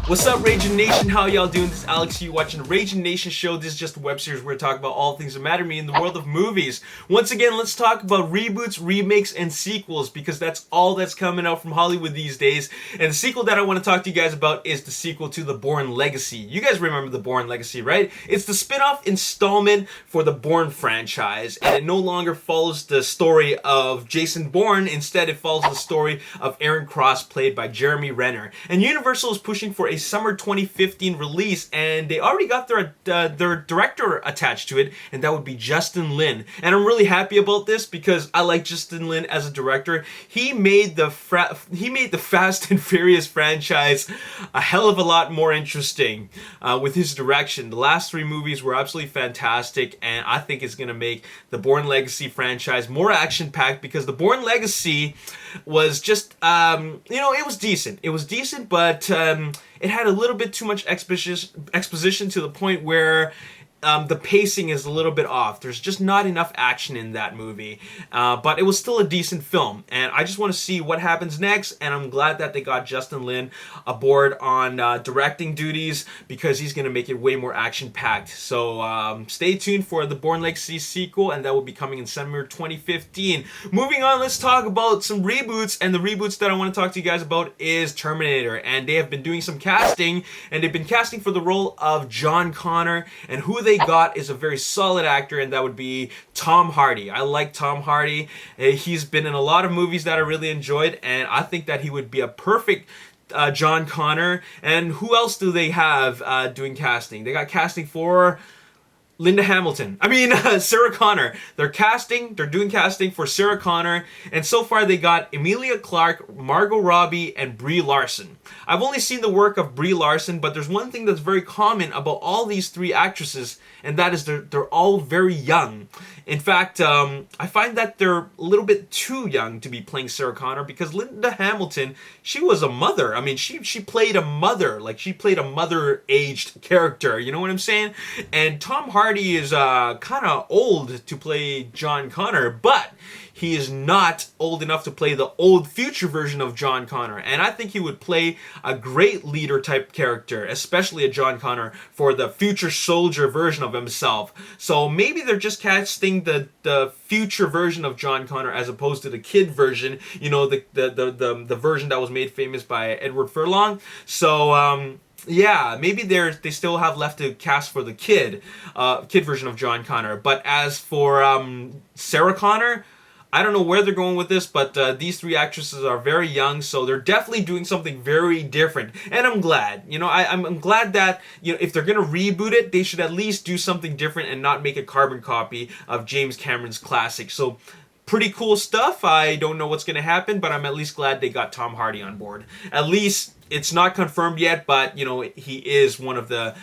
What's up, Ragin Nation? How y'all doing? This is Alex. You watching the Ragin Nation show. This is just a web series where we talk about all things that matter to me in the world of movies. Once again, let's talk about reboots, remakes, and sequels because that's all that's coming out from Hollywood these days. And the sequel that I want to talk to you guys about is the sequel to the Bourne Legacy. You guys remember the Bourne Legacy, right? It's the spin-off installment for the Bourne franchise, and it no longer follows the story of Jason Bourne. Instead, it follows the story of Aaron Cross, played by Jeremy Renner. And Universal is pushing for a summer 2015 release, and they already got their director attached to it, and that would be Justin Lin. And I'm really happy about this because I like Justin Lin as a director. He made the Fast and Furious franchise a hell of a lot more interesting with his direction. The last three movies were absolutely fantastic, and I think it's gonna make the Bourne Legacy franchise more action-packed because the Bourne Legacy was just, it was decent. It was decent, but it had a little bit too much exposition to the point where the pacing is a little bit off. There's just not enough action in that movie. But it was still a decent film. And I just want to see what happens next. And I'm glad that they got Justin Lin aboard on directing duties because he's going to make it way more action-packed. So stay tuned for the Bourne Legacy sequel, and that will be coming in summer 2015. Moving on, let's talk about some reboots. And the reboots that I want to talk to you guys about is Terminator. And they have been doing some casting. And they've been casting for the role of John Connor. And who they got is a very solid actor, and that would be Tom Hardy. I like Tom Hardy. He's been in a lot of movies that I really enjoyed, and I think that he would be a perfect John Connor. And who else do they have doing casting? They got casting for Sarah Connor. They're doing casting for Sarah Connor, and so far they got Emilia Clarke, Margot Robbie, and Brie Larson. I've only seen the work of Brie Larson, but there's one thing that's very common about all these three actresses, and that is they're all very young. In fact, I find that they're a little bit too young to be playing Sarah Connor because Linda Hamilton, she was a mother. I mean, she played a mother, like she played a mother-aged character, you know what I'm saying? And Tom Hardy is kind of old to play John Connor, but he is not old enough to play the old future version of John Connor. And I think he would play a great leader type character, especially a John Connor, for the future soldier version of himself. So maybe they're just casting the future version of John Connor as opposed to the kid version, the version that was made famous by Edward Furlong. So yeah, maybe they still have left to cast for the kid version of John Connor. But as for Sarah Connor, I don't know where they're going with this, but these three actresses are very young, so they're definitely doing something very different. And I'm glad. I'm glad that, if they're going to reboot it, they should at least do something different and not make a carbon copy of James Cameron's classic. So pretty cool stuff. I don't know what's going to happen, but I'm at least glad they got Tom Hardy on board. At least it's not confirmed yet, but he is one of the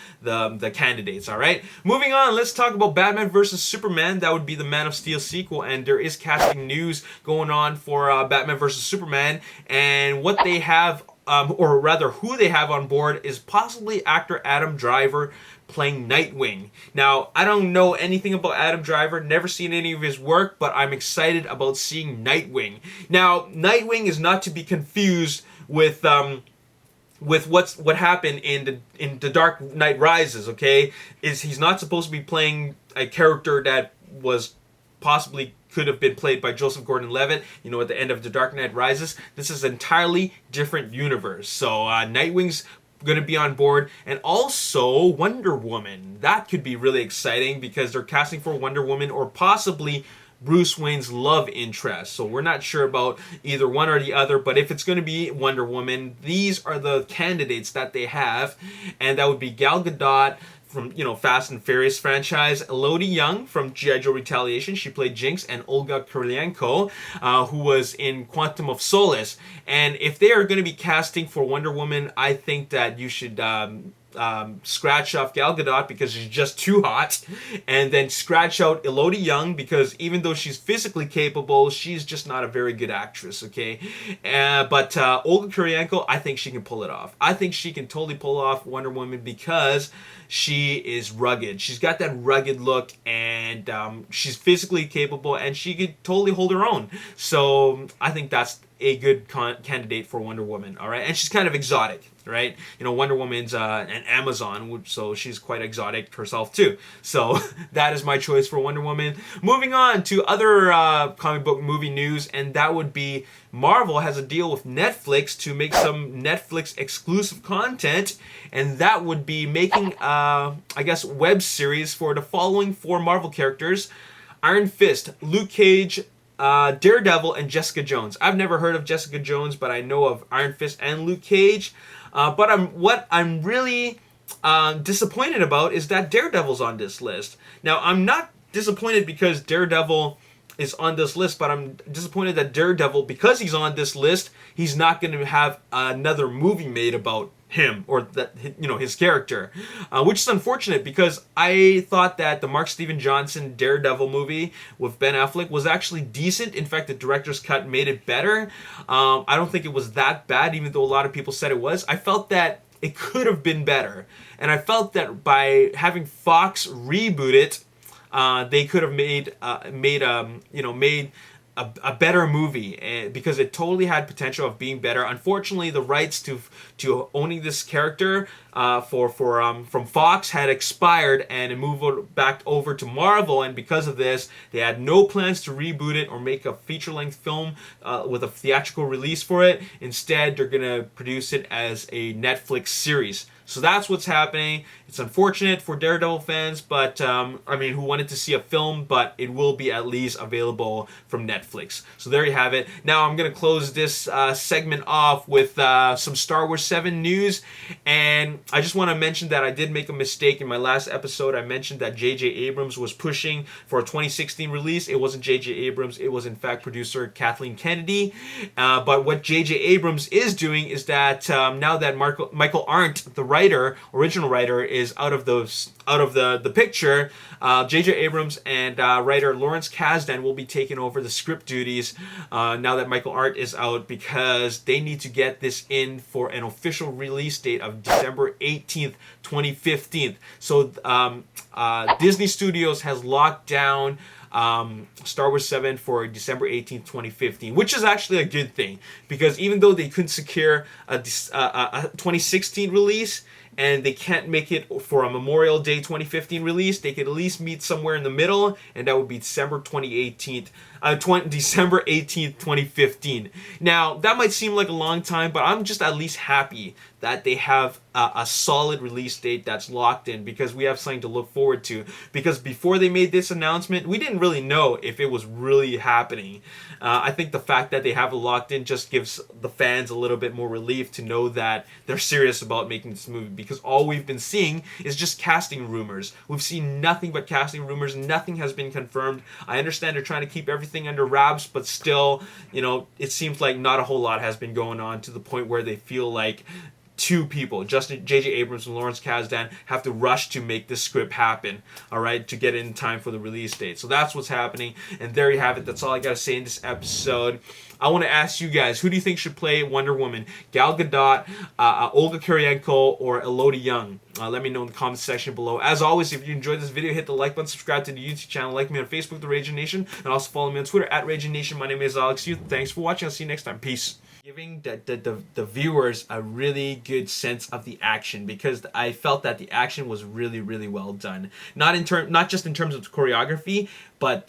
candidates. All right, moving on, let's talk about Batman vs Superman. That would be the Man of Steel sequel, and there is casting news going on for Batman vs Superman, and what they have, or rather who they have on board, is possibly actor Adam Driver playing Nightwing. Now, I don't know anything about Adam Driver, never seen any of his work, but I'm excited about seeing Nightwing. Now, Nightwing is not to be confused with what happened in the Dark Knight Rises. Okay, he's not supposed to be playing a character that was possibly could have been played by Joseph Gordon-Levitt, at the end of The Dark Knight Rises. This is an entirely different universe. So Nightwing's going to be on board, and also Wonder Woman. That could be really exciting because they're casting for Wonder Woman or possibly Bruce Wayne's love interest. So we're not sure about either one or the other, but if it's going to be Wonder Woman, these are the candidates that they have, and that would be Gal Gadot from Fast and Furious franchise, Elodie Yung from G.I. Joe Retaliation, she played Jinx, and Olga Kurylenko, who was in Quantum of Solace. And if they are going to be casting for Wonder Woman, I think that you should scratch off Gal Gadot because she's just too hot, and then scratch out Elodie Yung because even though she's physically capable, she's just not a very good actress, okay? But Olga Kurylenko, I think she can pull it off. I think she can totally pull off Wonder Woman because she is rugged. She's got that rugged look, and she's physically capable, and she could totally hold her own. So I think that's a good candidate for Wonder Woman, all right? And she's kind of exotic, right? You know, Wonder Woman's an Amazon, so she's quite exotic herself too. So that is my choice for Wonder Woman. Moving on to other comic book movie news, and that would be Marvel has a deal with Netflix to make some Netflix exclusive content, and that would be making, I guess, web series for the following 4 Marvel characters: Iron Fist, Luke Cage, Daredevil, and Jessica Jones. I've never heard of Jessica Jones, but I know of Iron Fist and Luke Cage. But what I'm really disappointed about is that Daredevil's on this list. Now, I'm not disappointed because Daredevil is on this list, but I'm disappointed that Daredevil, because he's on this list, he's not going to have another movie made about him or that, you know, his character, which is unfortunate because I thought that the Mark Steven Johnson Daredevil movie with Ben Affleck was actually decent. In fact, the director's cut made it better. I don't think it was that bad, even though a lot of people said it was. I felt that it could have been better, and I felt that by having Fox reboot it, they could have made a better movie, because it totally had potential of being better. Unfortunately, the rights to owning this character from Fox had expired, and it moved back over to Marvel. And because of this, they had no plans to reboot it or make a feature-length film with a theatrical release for it. Instead, they're gonna produce it as a Netflix series. So that's what's happening. It's unfortunate for Daredevil fans, but I mean, who wanted to see a film, but it will be at least available from Netflix. So there you have it. Now I'm going to close this segment off with some Star Wars 7 news, and I just want to mention that I did make a mistake in my last episode. I mentioned that J.J. Abrams was pushing for a 2016 release. It wasn't J.J. Abrams. It was, in fact, producer Kathleen Kennedy. But what J.J. Abrams is doing is that now that Michael Arndt, the original writer, is out of the picture, J.J. Abrams and writer Lawrence Kasdan will be taking over the script duties now that Michael Arndt is out, because they need to get this in for an official release date of December 18th, 2015. So Disney Studios has locked down Star Wars 7 for December 18th, 2015, which is actually a good thing, because even though they couldn't secure a 2016 release, and they can't make it for a Memorial Day 2015 release, they could at least meet somewhere in the middle, and that would be December 18th, 2015. Now, that might seem like a long time, but I'm just at least happy that they have a solid release date that's locked in, because we have something to look forward to. Because before they made this announcement, we didn't really know if it was really happening. I think the fact that they have it locked in just gives the fans a little bit more relief to know that they're serious about making this movie, because all we've been seeing is just casting rumors. We've seen nothing but casting rumors. Nothing has been confirmed. I understand they're trying to keep everything under wraps, but still, you know, it seems like not a whole lot has been going on, to the point where they feel like two people, J.J. Abrams and Lawrence Kasdan, have to rush to make this script happen, all right, to get it in time for the release date. So that's what's happening, and there you have it. That's all I got to say in this episode. I want to ask you guys, who do you think should play Wonder Woman? Gal Gadot, Olga Kurylenko, or Elodie Yung? Let me know in the comment section below. As always, if you enjoyed this video, hit the like button, subscribe to the YouTube channel, like me on Facebook, The Ragin Nation, and also follow me on Twitter, @RaginNation. My name is Alex Youth. Thanks for watching. I'll see you next time. Peace. Giving the viewers a really good sense of the action, because I felt that the action was really, really well done. Not just in terms of choreography, but